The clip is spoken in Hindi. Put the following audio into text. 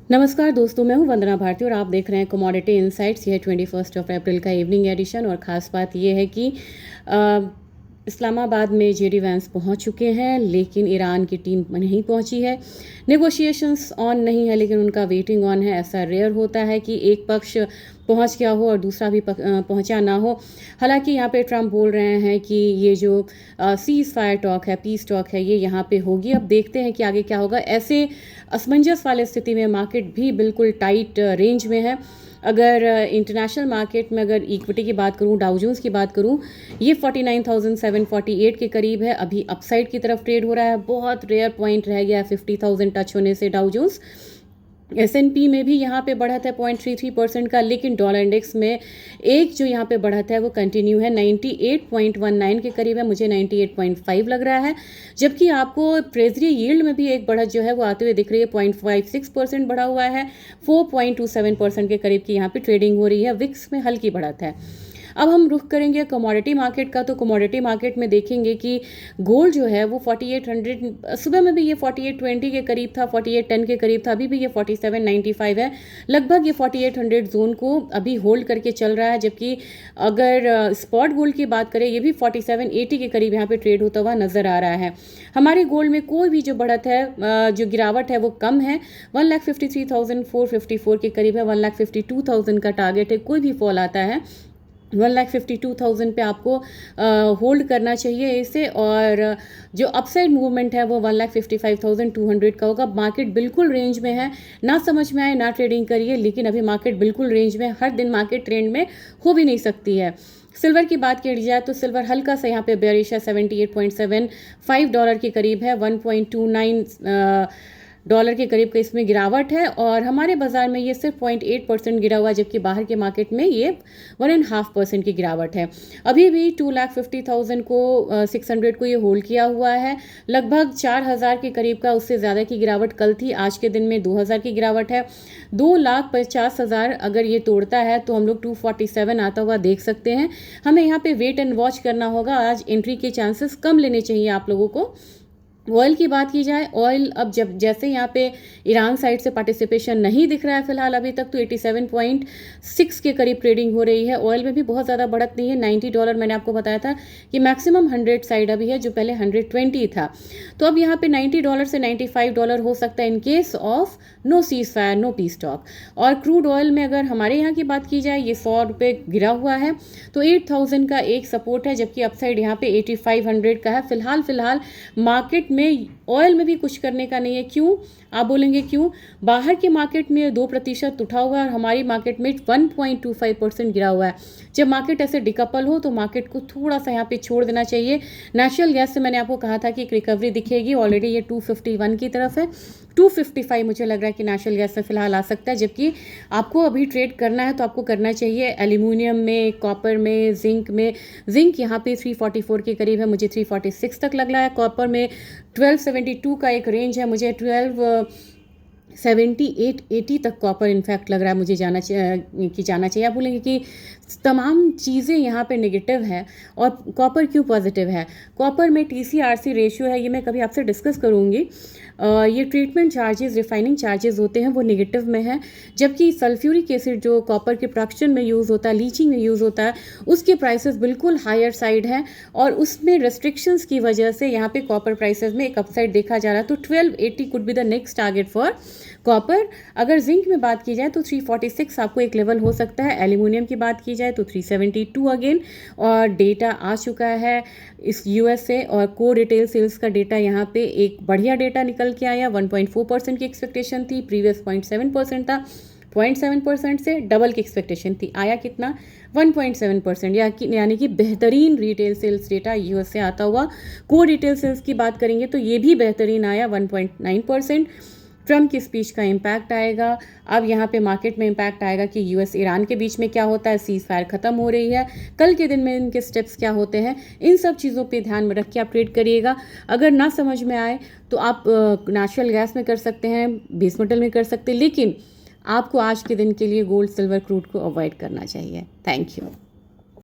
नमस्कार दोस्तों, मैं हूं वंदना भारती और आप देख रहे हैं कमोडिटी इनसाइट्स। यह 21 अप्रैल का इवनिंग एडिशन और ख़ास बात यह है कि इस्लामाबाद में जेडी वैंस पहुंच चुके हैं, लेकिन ईरान की टीम नहीं पहुंची है। नेगोशिएशंस ऑन नहीं है, लेकिन उनका वेटिंग ऑन है। ऐसा रेयर होता है कि एक पक्ष पहुंच गया हो और दूसरा भी पहुंचा ना हो। हालांकि यहाँ पे ट्रंप बोल रहे हैं कि ये जो सीज़ फायर टॉक है, पीस टॉक है, ये यहाँ पे होगी। अब देखते हैं कि आगे क्या होगा। ऐसे असमंजस वाले स्थिति में मार्केट भी बिल्कुल टाइट रेंज में है। अगर इंटरनेशनल मार्केट में अगर इक्विटी की बात करूं, डाउ जोन्स की बात करूं, ये 49,748 के करीब है। अभी अपसाइड की तरफ ट्रेड हो रहा है। बहुत रेयर पॉइंट रह गया है 50,000 टच होने से डाउ जोन्स। S&P में भी यहाँ पे बढ़त है 0.33% का, लेकिन डॉलर इंडेक्स में एक जो यहाँ पे बढ़त है वो कंटिन्यू है, 98.19 के करीब है। मुझे 98.5 लग रहा है। जबकि आपको ट्रेजरी यील्ड में भी एक बढ़त जो है वो आते हुए दिख रही है, 0.56% बढ़ा हुआ है। 4.27% के करीब की यहाँ पे ट्रेडिंग हो रही है। विक्स में हल्की बढ़त है। अब हम रुख करेंगे कमोडिटी मार्केट का। तो कमोडिटी मार्केट में देखेंगे कि गोल्ड जो है वो 4800, सुबह में भी ये 4820 के करीब था, 4810 के करीब था। अभी भी ये 4795 है। लगभग ये 4800 जोन को अभी होल्ड करके चल रहा है। जबकि अगर स्पॉट गोल्ड की बात करें, ये भी 4780 के करीब यहाँ पे ट्रेड होता हुआ नजर आ रहा है। हमारे गोल्ड में कोई भी जो बढ़त है, जो गिरावट है वो कम है। 1,53,454 के करीब है। 1,52,000 का टारगेट है। कोई भी फॉल आता है 1,52,000 पे आपको होल्ड करना चाहिए इसे। और जो अपसाइड मूवमेंट है वो 1,55,200 का होगा। मार्केट बिल्कुल रेंज में है। ना समझ में आए ना ट्रेडिंग करिए, लेकिन अभी मार्केट बिल्कुल रेंज में। हर दिन मार्केट ट्रेंड में हो भी नहीं सकती है। सिल्वर की बात की जाए तो सिल्वर हल्का सा यहाँ पे बेरिश है, $78.75 के करीब है। 1.29 डॉलर के करीब का इसमें गिरावट है। और हमारे बाजार में ये सिर्फ 0.8% गिरा हुआ है, जबकि बाहर के मार्केट में ये 1.5% की गिरावट है। अभी भी 2,50,000 को 600 को ये होल्ड किया हुआ है। लगभग 4,000 के करीब का उससे ज़्यादा की गिरावट कल थी। आज के दिन में 2,000 की गिरावट है। 2,50,000 अगर ये तोड़ता है तो हम लोग 247 आता हुआ देख सकते हैं। हमें यहाँ पे वेट एंड वॉच करना होगा। आज एंट्री के चांसेस कम लेने चाहिए आप लोगों को। ऑयल की बात की जाए, ऑयल अब जैसे यहाँ पे ईरान साइड से पार्टिसिपेशन नहीं दिख रहा है फिलहाल अभी तक, तो 87.6 के करीब ट्रेडिंग हो रही है। ऑयल में भी बहुत ज़्यादा बढ़त नहीं है। $90 मैंने आपको बताया था कि मैक्सिमम 100 साइड अभी है, जो पहले 120 था। तो अब यहाँ पे $90 से $95 हो सकता है in case of no ceasefire, no peace talk. और क्रूड ऑयल में अगर हमारे यहाँ की बात की जाए, ये ₹100 गिरा हुआ है, तो 8,000 का एक सपोर्ट है, जबकि अपसाइड यहाँ पे 8500 का है। फिलहाल मार्केट में ऑयल में भी कुछ करने का नहीं है। क्यों आप बोलेंगे क्यों? बाहर के मार्केट में 2% उठा हुआ है और हमारी मार्केट में 1.25% गिरा हुआ है। जब मार्केट ऐसे डिकपल हो तो मार्केट को थोड़ा सा यहाँ पे छोड़ देना चाहिए। नेचुरल गैस से मैंने आपको कहा था कि एक रिकवरी दिखेगी। ऑलरेडी ये 251 की तरफ है। 255 मुझे लग रहा है कि नेचुरल गैस में फिलहाल आ सकता है। जबकि आपको अभी ट्रेड करना है तो आपको करना चाहिए एल्यूमिनियम में, कॉपर में, जिंक में। जिंक यहाँ पे 344 के करीब है, मुझे 346 तक लग रहा है। कॉपर में 1272 का एक रेंज है, मुझे 1278-80 तक कॉपर इनफैक्ट लग रहा है मुझे जाना चाहिए। आप बोलेंगे कि तमाम चीज़ें यहाँ पे नेगेटिव है और कॉपर क्यों पॉजिटिव है? कॉपर में TC/RC रेशियो है, ये मैं कभी आपसे डिस्कस करूँगी। ये ट्रीटमेंट चार्जेस, रिफाइनिंग चार्जेस होते हैं, वो नेगेटिव में है। जबकि सल्फ्यूरिक एसिड जो कॉपर के प्रोडक्शन में यूज़ होता है, लीचिंग में यूज़ होता है, उसके प्राइसेस बिल्कुल हायर साइड हैं और उसमें रेस्ट्रिक्शंस की वजह से यहाँ पे कॉपर प्राइसेस में एक अपसाइड देखा जा रहा है। तो 1280 could be the next target for copper. अगर जिंक में बात की जाए तो 346 आपको एक लेवल हो सकता है। एल्यूमिनियम की बात की जाए तो 372 अगेन। और डेटा आ चुका है इस US से और कोर रिटेल सेल्स का डेटा यहाँ पे एक बढ़िया डेटा निकल के आया। 1.4% की एक्सपेक्टेशन थी, प्रीवियस 0.7% था। 0.7% से डबल की एक्सपेक्टेशन थी, आया कितना? 1.7%। यानी कि बेहतरीन रिटेल सेल्स डेटा US से आता हुआ। कोर रिटेल सेल्स की बात करेंगे तो ये भी बेहतरीन आया, 1.9%। ट्रम्प की स्पीच का इम्पैक्ट आएगा। अब यहाँ पे मार्केट में इम्पैक्ट आएगा कि US ईरान के बीच में क्या होता है, सीज फायर खत्म हो रही है, कल के दिन में इनके स्टेप्स क्या होते हैं। इन सब चीज़ों पे ध्यान में रख के आप ट्रेड करिएगा। अगर ना समझ में आए तो आप नेचुरल गैस में कर सकते हैं, बेस मेटल में कर सकते हैं, लेकिन आपको आज के दिन के लिए गोल्ड, सिल्वर, क्रूड को अवॉइड करना चाहिए। Thank you.